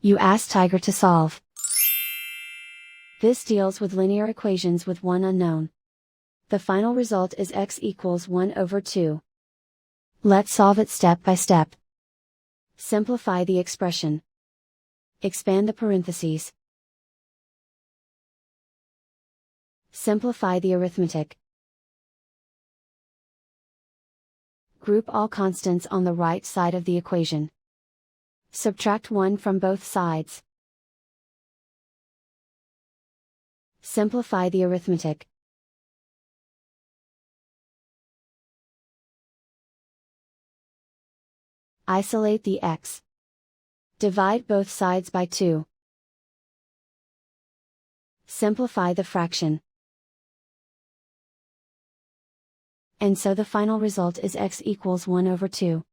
You ask Tiger to solve. This deals with linear equations with one unknown. The final result is x equals 1 over 2. Let's solve it step by step. Simplify the expression. Expand the parentheses. Simplify the arithmetic. Group all constants on the right side of the equation. Subtract 1 from both sides. Simplify the arithmetic. Isolate the x. Divide both sides by 2. Simplify the fraction. And so the final result is x equals 1 over 2.